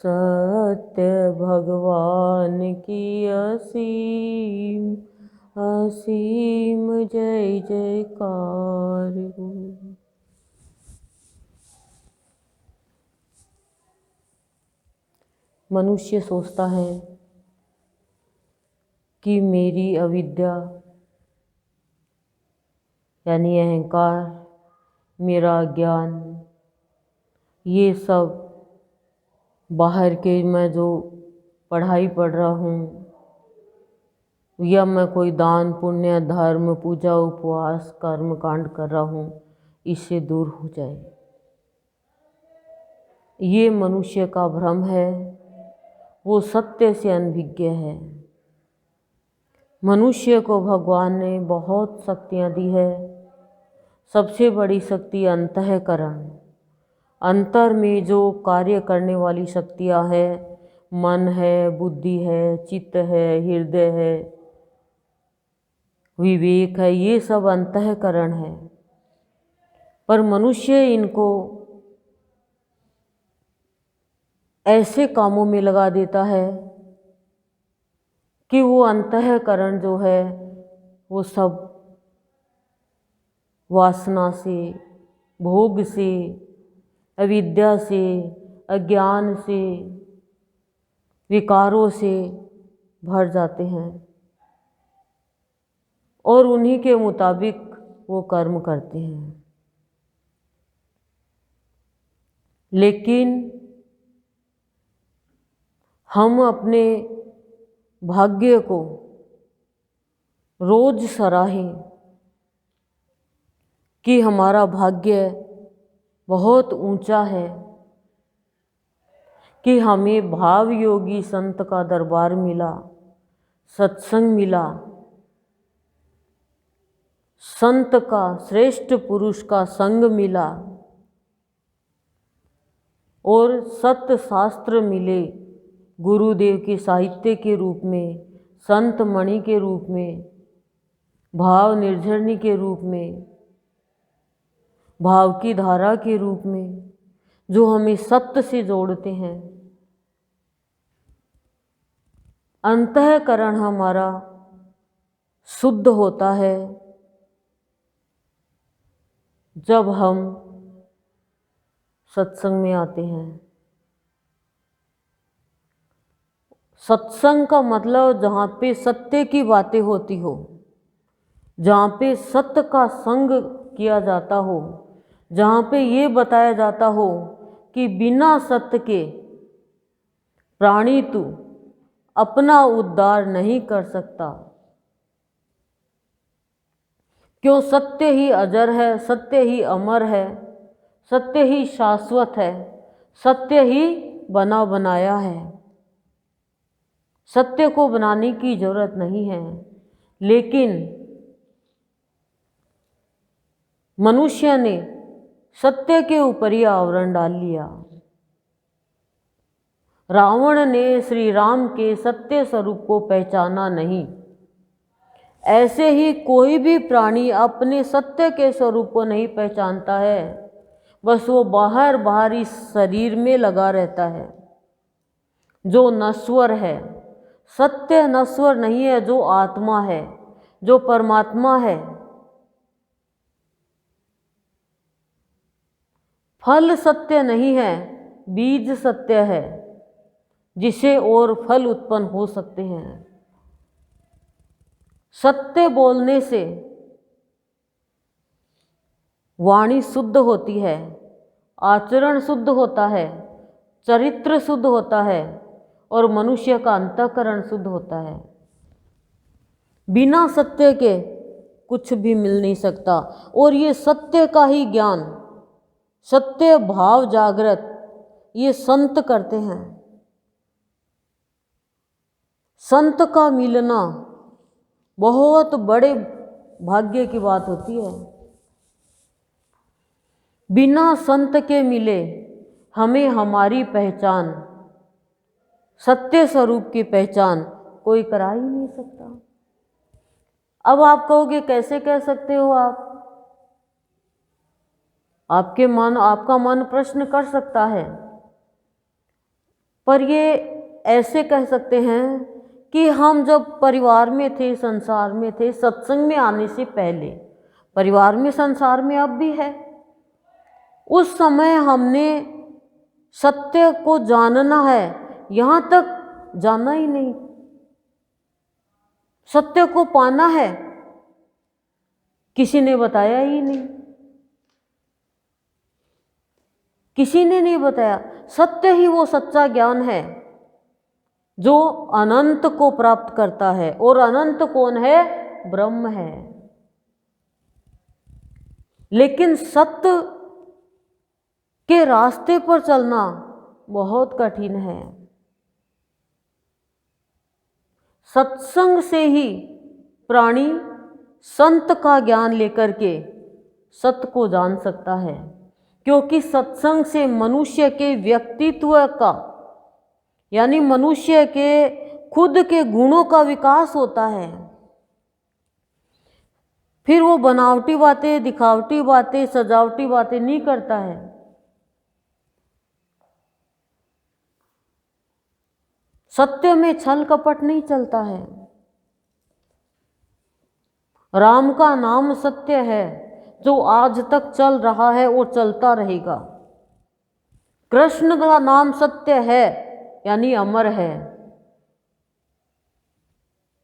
सत्य भगवान की असीम असीम जय जयकार हो। मनुष्य सोचता है कि मेरी अविद्या यानी अहंकार, मेरा ज्ञान, ये सब बाहर के मैं जो पढ़ाई पढ़ रहा हूँ या मैं कोई दान पुण्य धर्म पूजा उपवास कर्म कांड कर रहा हूँ, इससे दूर हो जाए। ये मनुष्य का भ्रम है, वो सत्य से अनभिज्ञ है। मनुष्य को भगवान ने बहुत शक्तियाँ दी है। सबसे बड़ी शक्ति अंतःकरण, अंतर में जो कार्य करने वाली शक्तियाँ हैं, मन है, बुद्धि है, चित्त है, हृदय है, विवेक है, ये सब अंतःकरण है। पर मनुष्य इनको ऐसे कामों में लगा देता है कि वो अंतःकरण जो है वो सब वासना से, भोग से, अविद्या से, अज्ञान से, विकारों से भर जाते हैं और उन्हीं के मुताबिक वो कर्म करते हैं। लेकिन हम अपने भाग्य को रोज सराहें कि हमारा भाग्य बहुत ऊंचा है, कि हमें भाव योगी संत का दरबार मिला, सत्संग मिला, संत का श्रेष्ठ पुरुष का संग मिला और सत्य शास्त्र मिले, गुरुदेव के साहित्य के रूप में, संत मणि के रूप में, भाव निर्झरणी के रूप में, भाव की धारा के रूप में, जो हमें सत्य से जोड़ते हैं। अंतःकरण हमारा शुद्ध होता है जब हम सत्संग में आते हैं। सत्संग का मतलब जहाँ पे सत्य की बातें होती हो, जहाँ पे सत्य का संग किया जाता हो, जहाँ पे ये बताया जाता हो कि बिना सत्य के प्राणी तू अपना उद्धार नहीं कर सकता, क्यों सत्य ही अजर है, सत्य ही अमर है, सत्य ही शाश्वत है, सत्य ही बना बनाया है। सत्य को बनाने की जरूरत नहीं है, लेकिन मनुष्य ने सत्य के ऊपर ही आवरण डाल लिया। रावण ने श्री राम के सत्य स्वरूप को पहचाना नहीं। ऐसे ही कोई भी प्राणी अपने सत्य के स्वरूप को नहीं पहचानता है, बस वो बाहर बाहर इस शरीर में लगा रहता है जो नश्वर है। सत्य नश्वर नहीं है, जो आत्मा है, जो परमात्मा है। फल सत्य नहीं है, बीज सत्य है, जिसे और फल उत्पन्न हो सकते हैं। सत्य बोलने से वाणी शुद्ध होती है, आचरण शुद्ध होता है, चरित्र शुद्ध होता है और मनुष्य का अंतःकरण शुद्ध होता है। बिना सत्य के कुछ भी मिल नहीं सकता। और ये सत्य का ही ज्ञान, सत्य भाव जागृत, ये संत करते हैं। संत का मिलना बहुत बड़े भाग्य की बात होती है। बिना संत के मिले हमें हमारी पहचान, सत्य स्वरूप की पहचान कोई करा ही नहीं सकता। अब आप कहोगे कैसे कह सकते हो आप? आपका मन प्रश्न कर सकता है। पर ये ऐसे कह सकते हैं कि हम जब परिवार में थे, संसार में थे, सत्संग में आने से पहले, परिवार में संसार में अब भी है, उस समय हमने सत्य को जानना है, यहाँ तक जाना ही नहीं। सत्य को पाना है, किसी ने बताया ही नहीं, किसी ने नहीं बताया। सत्य ही वो सच्चा ज्ञान है जो अनंत को प्राप्त करता है, और अनंत कौन है? ब्रह्म है। लेकिन सत्य के रास्ते पर चलना बहुत कठिन है। सत्संग से ही प्राणी संत का ज्ञान लेकर के सत्य को जान सकता है, क्योंकि सत्संग से मनुष्य के व्यक्तित्व का, यानी मनुष्य के खुद के गुणों का विकास होता है। फिर वो बनावटी बातें, दिखावटी बातें, सजावटी बातें नहीं करता है। सत्य में छल कपट नहीं चलता है। राम का नाम सत्य है जो आज तक चल रहा है और चलता रहेगा। कृष्ण का नाम सत्य है, यानी अमर है।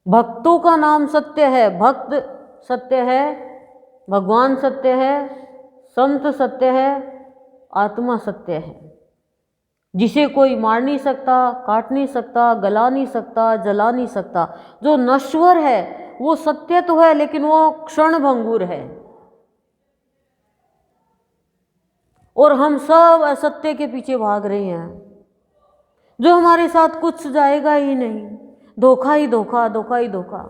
भक्तों का नाम सत्य है, भक्त सत्य है, भगवान सत्य है, संत सत्य है, आत्मा सत्य है, जिसे कोई मार नहीं सकता, काट नहीं सकता, गला नहीं सकता, जला नहीं सकता। जो नश्वर है वो सत्य तो है, लेकिन वो क्षण भंगुर है, और हम सब असत्य के पीछे भाग रहे हैं, जो हमारे साथ कुछ जाएगा ही नहीं। धोखा ही धोखा, धोखा ही धोखा,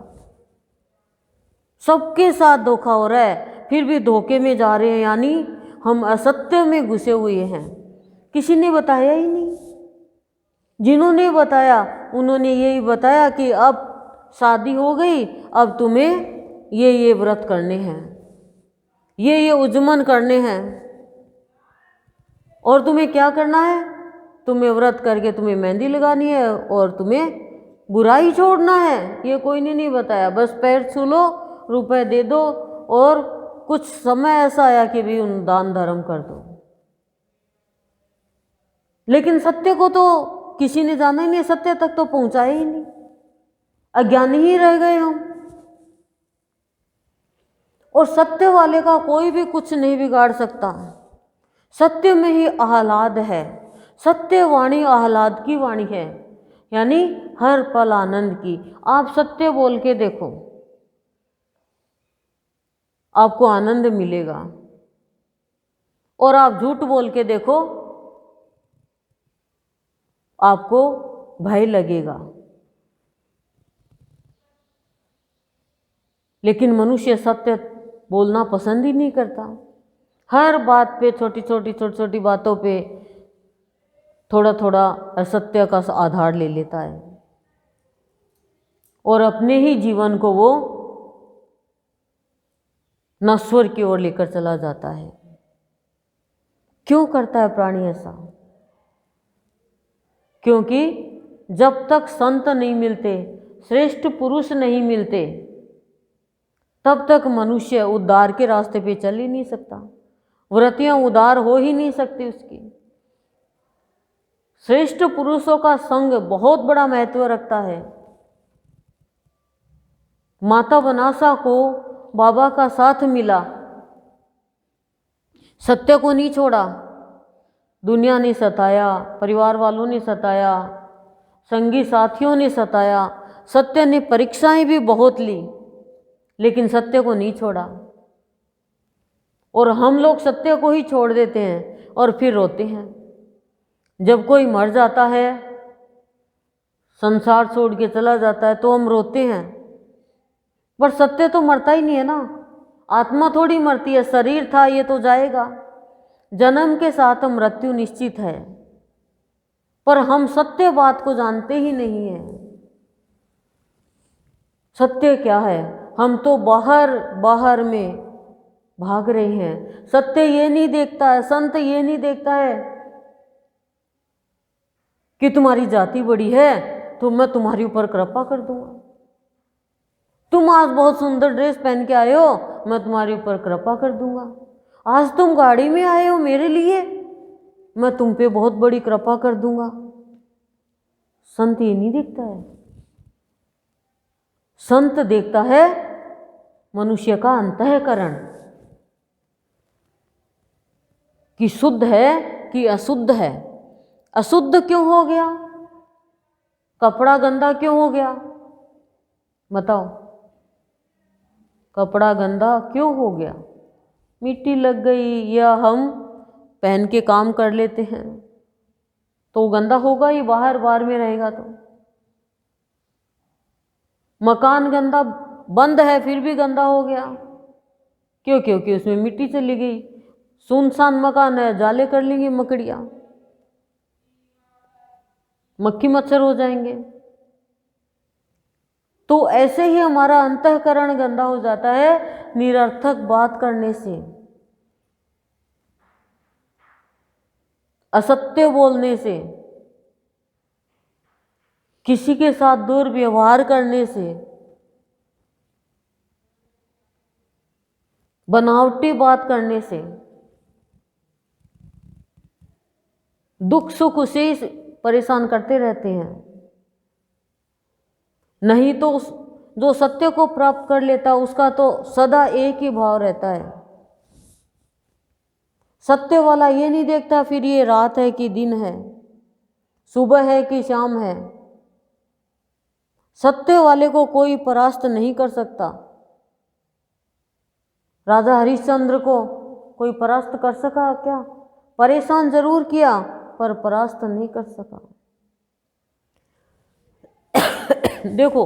सबके साथ धोखा हो रहा है, फिर भी धोखे में जा रहे हैं, यानी हम असत्य में घुसे हुए हैं। किसी ने बताया ही नहीं। जिन्होंने बताया उन्होंने यही बताया कि अब शादी हो गई, अब तुम्हें ये व्रत करने हैं, ये उज्जमन करने हैं, और तुम्हें क्या करना है? तुम्हें व्रत करके तुम्हें मेहंदी लगानी है और तुम्हें बुराई छोड़ना है। ये कोई ने नहीं बताया। बस पैर छू लो, रुपए दे दो, और कुछ समय ऐसा आया कि भी उन दान धर्म कर दो। लेकिन सत्य को तो किसी ने जाना ही नहीं, सत्य तक तो पहुंचाया ही नहीं, अज्ञानी ही रह गए हम। और सत्य वाले का कोई भी कुछ नहीं बिगाड़ सकता। सत्य में ही आह्लाद है। सत्य वाणी आह्लाद की वाणी है, यानी हर पल आनंद की। आप सत्य बोल के देखो, आपको आनंद मिलेगा, और आप झूठ बोल के देखो, आपको भय लगेगा। लेकिन मनुष्य सत्य बोलना पसंद ही नहीं करता। हर बात पे, छोटी छोटी बातों पे थोड़ा थोड़ा असत्य का आधार ले लेता है, और अपने ही जीवन को वो नश्वर की ओर लेकर चला जाता है। क्यों करता है प्राणी ऐसा? क्योंकि जब तक संत नहीं मिलते, श्रेष्ठ पुरुष नहीं मिलते, तब तक मनुष्य उद्धार के रास्ते पे चल ही नहीं सकता। व्रतियां उद्धार हो ही नहीं सकती उसकी। श्रेष्ठ पुरुषों का संग बहुत बड़ा महत्व रखता है। माता बनासा को बाबा का साथ मिला, सत्य को नहीं छोड़ा। दुनिया ने सताया, परिवार वालों ने सताया, संगी साथियों ने सताया, सत्य ने परीक्षाएं भी बहुत ली, लेकिन सत्य को नहीं छोड़ा। और हम लोग सत्य को ही छोड़ देते हैं और फिर रोते हैं। जब कोई मर जाता है, संसार छोड़ के चला जाता है, तो हम रोते हैं, पर सत्य तो मरता ही नहीं है ना। आत्मा थोड़ी मरती है, शरीर था ये तो जाएगा। जन्म के साथ मृत्यु निश्चित है, पर हम सत्य बात को जानते ही नहीं है। सत्य क्या है? हम तो बाहर में भाग रहे हैं। सत्य ये नहीं देखता है, संत ये नहीं देखता है कि तुम्हारी जाति बड़ी है तो मैं तुम्हारे ऊपर कृपा कर दूंगा। तुम आज बहुत सुंदर ड्रेस पहन के आए हो, मैं तुम्हारे ऊपर कृपा कर दूंगा। आज तुम गाड़ी में आए हो मेरे लिए, मैं तुम पे बहुत बड़ी कृपा कर दूंगा। संत ये नहीं देखता है। संत देखता है मनुष्य का अंतःकरण, कि शुद्ध है कि अशुद्ध है। अशुद्ध क्यों हो गया? कपड़ा गंदा क्यों हो गया? बताओ, कपड़ा गंदा क्यों हो गया? मिट्टी लग गई या हम पहन के काम कर लेते हैं तो गंदा होगा ही, बाहर में रहेगा तो। मकान गंदा बंद है फिर भी गंदा हो गया, क्यों? क्योंकि उसमें मिट्टी चली गई। सुनसान मकान है, जाले कर लेंगे मकड़ियाँ, मक्खी मच्छर हो जाएंगे। तो ऐसे ही हमारा अंतःकरण गंदा हो जाता है निरर्थक बात करने से, असत्य बोलने से, किसी के साथ दुर्व्यवहार करने से, बनावटी बात करने से, दुख सुख उसे परेशान करते रहते हैं। नहीं तो जो सत्य को प्राप्त कर लेता उसका तो सदा एक ही भाव रहता है। सत्य वाला ये नहीं देखता फिर ये रात है कि दिन है, सुबह है कि शाम है। सत्य वाले को कोई परास्त नहीं कर सकता। राजा हरिश्चंद्र को कोई परास्त कर सका क्या? परेशान जरूर किया पर परास्त नहीं कर सका। देखो,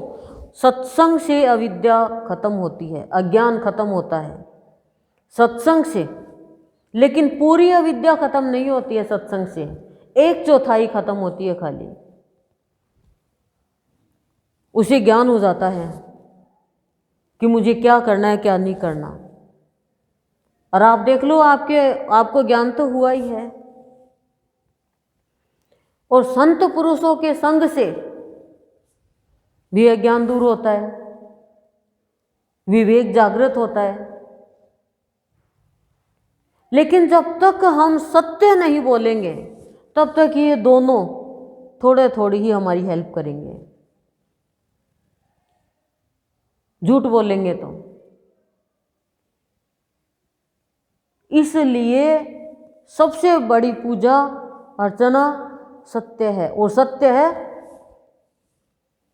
सत्संग से अविद्या खत्म होती है, अज्ञान खत्म होता है सत्संग से, लेकिन पूरी अविद्या खत्म नहीं होती है सत्संग से। 1/4 खत्म होती है खाली, उसे ज्ञान हो जाता है कि मुझे क्या करना है क्या नहीं करना। और आप देख लो, आपको ज्ञान तो हुआ ही है। और संत पुरुषों के संग से भी अज्ञान दूर होता है, विवेक जागृत होता है। लेकिन जब तक हम सत्य नहीं बोलेंगे तब तक ये दोनों थोड़े थोड़ी ही हमारी हेल्प करेंगे। झूठ बोलेंगे तो, इसलिए सबसे बड़ी पूजा अर्चना सत्य है, और सत्य है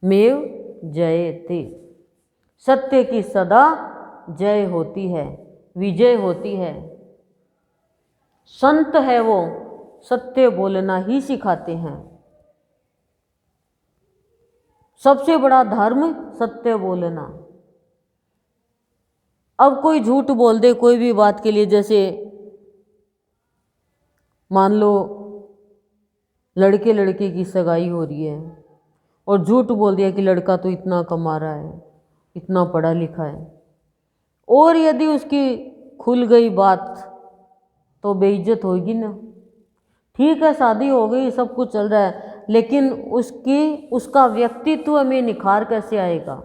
मेव जयते। सत्य की सदा जय होती है, विजय होती है। संत है वो सत्य बोलना ही सिखाते हैं। सबसे बड़ा धर्म सत्य बोलना। अब कोई झूठ बोल दे कोई भी बात के लिए, जैसे मान लो लड़के लड़के की सगाई हो रही है और झूठ बोल दिया कि लड़का तो इतना कमा रहा है, इतना पढ़ा लिखा है, और यदि उसकी खुल गई बात तो बेइज्जत होगी ना। ठीक है, शादी हो गई, सब कुछ चल रहा है, लेकिन उसका व्यक्तित्व में निखार कैसे आएगा?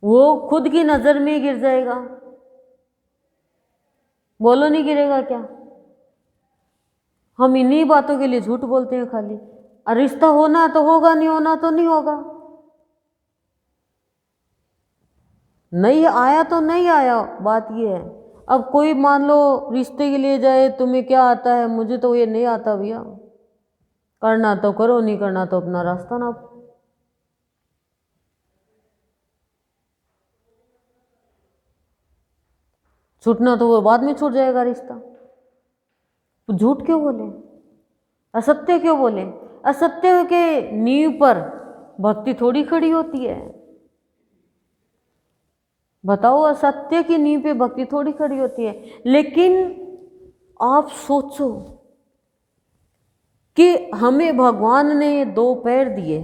वो खुद की नज़र में गिर जाएगा। बोलो, नहीं गिरेगा क्या? हम इन्हीं बातों के लिए झूठ बोलते हैं खाली। और रिश्ता होना तो होगा, नहीं होना तो नहीं होगा। नहीं आया तो नहीं आया, बात ये है। अब कोई मान लो रिश्ते के लिए जाए, तुम्हें क्या आता है? मुझे तो ये नहीं आता भैया। करना तो करो, नहीं करना तो अपना रास्ता ना। छूटना तो वो बाद में छूट जाएगा रिश्ता। तो झूठ क्यों बोले? असत्य क्यों बोले? असत्य के नींव पर भक्ति थोड़ी खड़ी होती है। बताओ, असत्य की नींव पे भक्ति थोड़ी खड़ी होती है। लेकिन आप सोचो कि हमें भगवान ने 2 पैर दिए,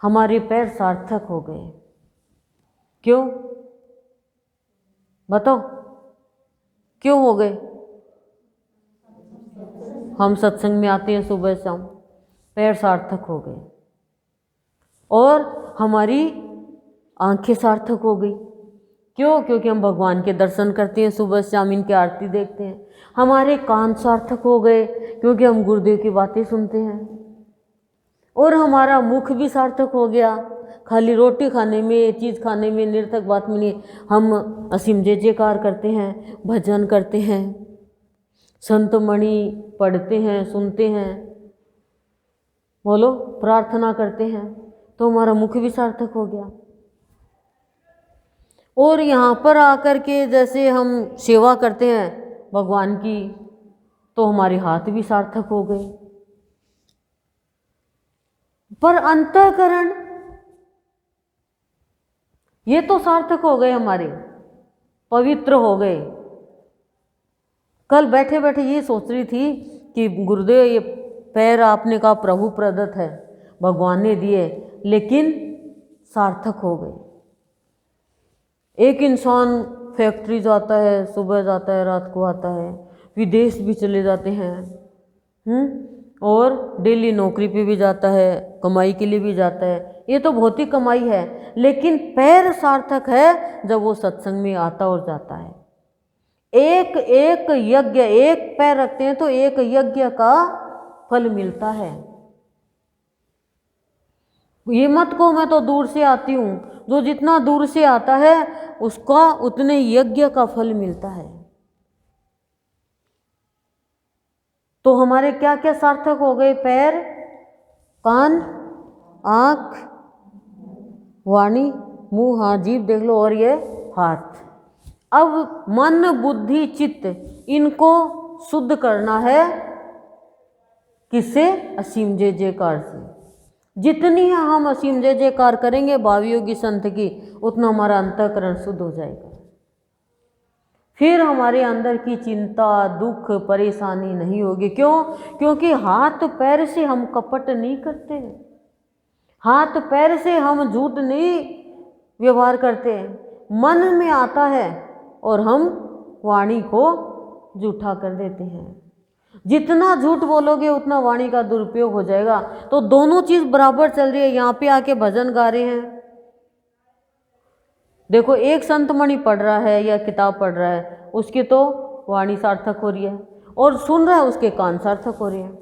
हमारे पैर सार्थक हो गए। क्यों? बताओ, क्यों हो गए? हम सत्संग में आते हैं सुबह शाम, पैर सार्थक हो गए और हमारी आंखें सार्थक हो गई। क्यों? क्योंकि हम भगवान के दर्शन करते हैं, सुबह शाम इनकी आरती देखते हैं। हमारे कान सार्थक हो गए क्योंकि हम गुरुदेव की बातें सुनते हैं। और हमारा मुख भी सार्थक हो गया, खाली रोटी खाने में, चीज़ खाने में, निरर्थक बात में नहीं, हम असीम जय जयकार करते हैं, भजन करते हैं, संत मणि पढ़ते हैं, सुनते हैं, बोलो प्रार्थना करते हैं, तो हमारा मुख भी सार्थक हो गया। और यहाँ पर आकर के जैसे हम सेवा करते हैं भगवान की, तो हमारे हाथ भी सार्थक हो गए। पर अंतःकरण ये तो सार्थक हो गए, हमारे पवित्र हो गए। कल बैठे बैठे ये सोच रही थी कि गुरुदेव ये पैर आपने कहा प्रभु प्रदत्त है, भगवान ने दिए, लेकिन सार्थक हो गए। एक इंसान फैक्ट्री जाता है, सुबह जाता है, रात को आता है, विदेश भी चले जाते हैं, और डेली नौकरी पे भी जाता है, कमाई के लिए भी जाता है, ये तो बहुत ही कमाई है। लेकिन पैर सार्थक है जब वो सत्संग में आता और जाता है। एक एक यज्ञ, एक पैर रखते हैं तो एक यज्ञ का फल मिलता है। ये मत को मैं तो दूर से आती हूँ, जो जितना दूर से आता है उसका उतने यज्ञ का फल मिलता है। तो हमारे क्या क्या सार्थक हो गए? पैर, कान, आँख, वाणी, मुंह, हाँ जीभ देख लो, और ये हाथ। अब मन, बुद्धि, चित्त, इनको शुद्ध करना है किससे? असीम जय जयकार से। जितनी हम असीम जय जयकार करेंगे भावी योगी संत की, उतना हमारा अंतःकरण शुद्ध हो जाएगा। फिर हमारे अंदर की चिंता, दुख, परेशानी नहीं होगी। क्यों? क्योंकि हाथ पैर से हम कपट नहीं करते, हाथ पैर से हम झूठ नहीं व्यवहार करते। मन में आता है और हम वाणी को झूठा कर देते हैं। जितना झूठ बोलोगे उतना वाणी का दुरुपयोग हो जाएगा। तो दोनों चीज़ बराबर चल रही है। यहाँ पे आके भजन गा रहे हैं, देखो एक संत मणि पढ़ रहा है या किताब पढ़ रहा है, उसकी तो वाणी सार्थक हो रही है, और सुन रहा है उसके कान सार्थक हो रहे हैं।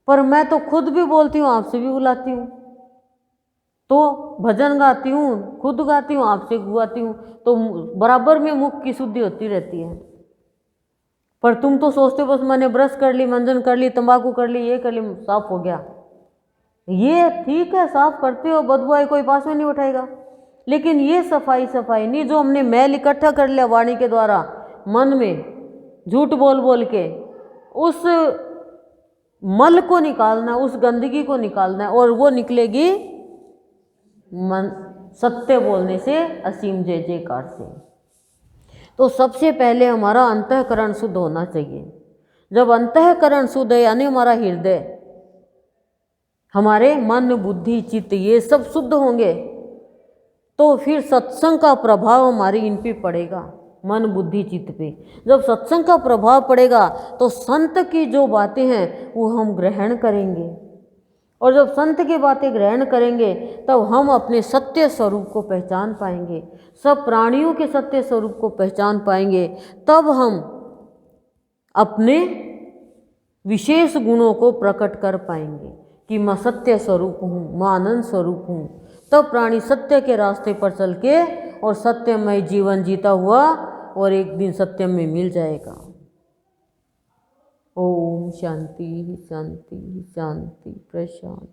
पर मैं तो खुद भी बोलती हूँ, आपसे भी बुलाती हूँ, तो भजन गाती हूँ, खुद गाती हूँ, आपसे गुआती हूँ, तो बराबर में मुख की शुद्धि होती रहती है। पर तुम तो सोचते हो बस मैंने ब्रश कर ली, मंजन कर ली, तंबाकू कर ली, ये कर ली, साफ हो गया। ये ठीक है, साफ करते हो, बदबू आई कोई पास में नहीं उठाएगा, लेकिन ये सफाई नहीं, जो हमने मैल इकट्ठा कर लिया वाणी के द्वारा मन में झूठ बोल बोल के, उस मल को निकालना, उस गंदगी को निकालना है, और वो निकलेगी मन सत्य बोलने से, असीम जय जयकार से। तो सबसे पहले हमारा अंतःकरण शुद्ध होना चाहिए। जब अंतःकरण शुद्ध है, यानी हमारा हृदय, हमारे मन, बुद्धि, चित्त, ये सब शुद्ध होंगे, तो फिर सत्संग का प्रभाव हमारी इन पे पड़ेगा, मन, बुद्धि, चित्त पे। जब सत्संग का प्रभाव पड़ेगा तो संत की जो बातें हैं वो हम ग्रहण करेंगे, और जब संत की बातें ग्रहण करेंगे तब हम अपने सत्य स्वरूप को पहचान पाएंगे, सब प्राणियों के सत्य स्वरूप को पहचान पाएंगे। तब हम अपने विशेष गुणों को प्रकट कर पाएंगे कि मैं सत्य स्वरूप हूँ, मैं आनंद स्वरूप हूँ। तब प्राणी सत्य के रास्ते पर चल के और सत्यमय जीवन जीता हुआ और एक दिन सत्य में मिल जाएगा। ओम शांति शांति शांति। प्रशांत।